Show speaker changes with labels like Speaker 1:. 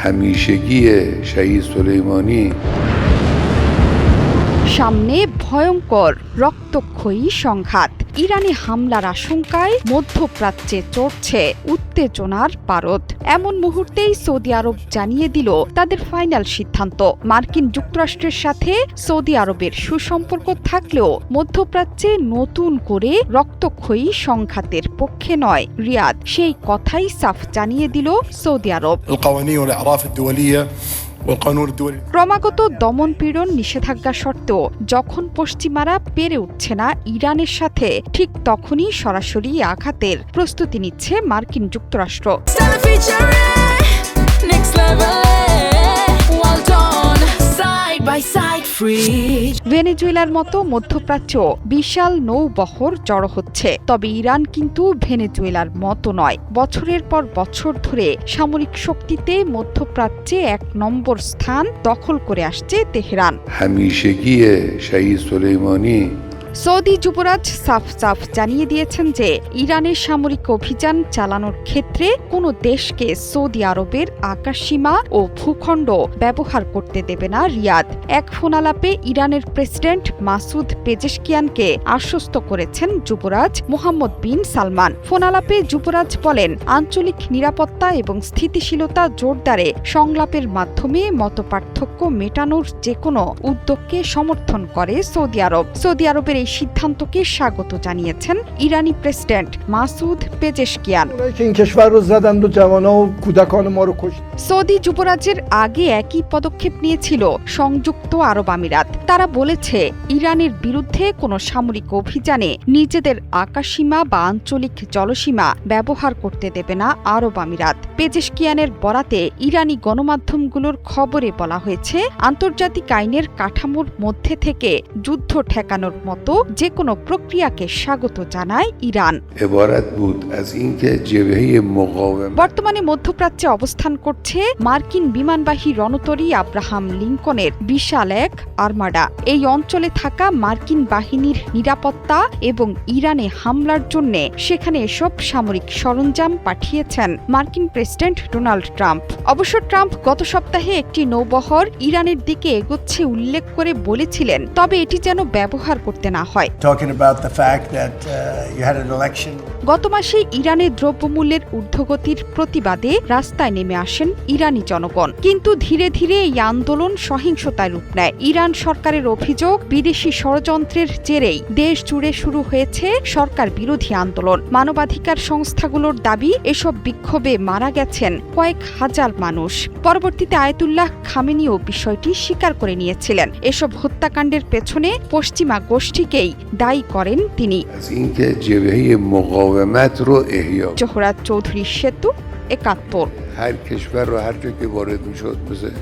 Speaker 1: همیشگی شهید سلیمانی
Speaker 2: সামনে ভয়ঙ্কর রক্তক্ষয়ী সংঘাত। ইরানি হামলার আশঙ্কায় মধ্যপ্রাচ্যে চড়ছে উত্তেজনার পারদ। এমন মুহূর্তেই সৌদি আরব জানিয়ে দিল তাদের ফাইনাল সিদ্ধান্ত। মার্কিন যুক্তরাষ্ট্রের সাথে সৌদি আরবের সুসম্পর্ক থাকলেও মধ্যপ্রাচ্যে নতুন করে রক্তক্ষয়ী সংঘাতের পক্ষে নয় রিয়াদ, সেই কথাই সাফ জানিয়ে দিল সৌদি আরব। ক্রমাগত দমনপীড়ন নিষেধাজ্ঞা সত্ত্বেও যখন পশ্চিমারা পেরে উঠছে না ইরানের সাথে, ঠিক তখনই সরাসরি আঘাতের প্রস্তুতি নিচ্ছে মার্কিন যুক্তরাষ্ট্র। ভেনেজুয়েলার মতো মধ্যপ্রাচ্য বিশাল নৌবহর জড়ো হচ্ছে, তবে ইরান কিন্তু ভেনেজুয়েলার মতো নয়। বছরের পর বছর ধরে সামরিক শক্তিতে মধ্যপ্রাচ্যে ১ নম্বর স্থান দখল করে আসছে তেহরান।
Speaker 1: همیشگی شهید سلیمانی
Speaker 2: সৌদি যুবরাজ সাফ জানিয়ে দিয়েছেন যে ইরানের সামরিক অভিযান চালানোর ক্ষেত্রে কোনো দেশকে সৌদি আরবের আকাশসীমা ও ভূখণ্ড ব্যবহার করতে দেবে না রিয়াদ। এক ফোনালাপে ইরানের প্রেসিডেন্ট মাসুদ পেজেশকিয়ানকে আশ্বস্ত করেছেন যুবরাজ মোহাম্মদ বিন সালমান। ফোনালাপে যুবরাজ বলেন, আঞ্চলিক নিরাপত্তা এবং স্থিতিশীলতা জোরদারে সংলাপের মাধ্যমে মতপার্থক্য মেটানোর যেকোনো উদ্যোগকে সমর্থন করে সৌদি আরব। সৌদি আরবের এই সিদ্ধান্তকে স্বাগত জানিয়েছেন ইরানি প্রেসিডেন্ট মাসুদ পেজেশকিয়ান। সৌদি যুবরাজের আগে একই পদক্ষেপ নিয়েছিল সংযুক্ত আরব আমিরাত। তারা বলেছে ইরানের বিরুদ্ধে কোনো সামরিক অভিযানে নিজেদের আকাশসীমা বা আঞ্চলিক জলসীমা ব্যবহার করতে দেবে না আরব আমিরাত। পেজেশকিয়ানের বরাতে ইরানি গণমাধ্যমগুলোর খবরে বলা হয়েছে, আন্তর্জাতিক আইনের কাঠামোর মধ্যে থেকে যুদ্ধ ঠেকানোর মতো যে কোনো প্রক্রিয়াকে স্বাগত জানায় ইরান। বর্তমানে মধ্যপ্রাচ্যে অবস্থান করছে মার্কিন বিমানবাহী রণতরী আব্রাহাম লিঙ্কনের বিশাল এক আর্মাডা। এই অঞ্চলে থাকা মার্কিন বাহিনীর নিরাপত্তা এবং ইরানে হামলার জন্য সেখানে এসব সামরিক সরঞ্জাম পাঠিয়েছেন মার্কিন প্রেসিডেন্ট ডোনাল্ড ট্রাম্প। অবশ্য ট্রাম্প গত সপ্তাহে একটি নৌবহর ইরানের দিকে এগোচ্ছে উল্লেখ করে বলেছিলেন, তবে এটি যেন ব্যবহার করতে না হয়। গত মাসে ইরানের দ্রব্যমূল্যের ঊর্ধ্বগতির প্রতিবাদে রাস্তায় নেমে আসেন ইরানি জনগণ, কিন্তু ধীরে ধীরে এই আন্দোলন সহিংসতায় রূপ নেয়। ইরান সরকারের অভিযোগ, বিদেশি ষড়যন্ত্রের জেরেই দেশ জুড়ে শুরু হয়েছে সরকার বিরোধী আন্দোলন। মানবাধিকার সংস্থাগুলোর দাবি, এসব বিক্ষোভে মারা গেছেন কয়েক হাজার মানুষ। পরবর্তীতে আয়াতুল্লাহ খামেনিও বিষয়টি স্বীকার করে নিয়েছিলেন। এসব হত্যাকাণ্ডের পেছনে পশ্চিমা গোষ্ঠীকেই দায়ী করেন তিনি। জোহরা চৌধুরী সেতু, ৭১।
Speaker 1: هر کشور رو هر جا که وارد میشد مثل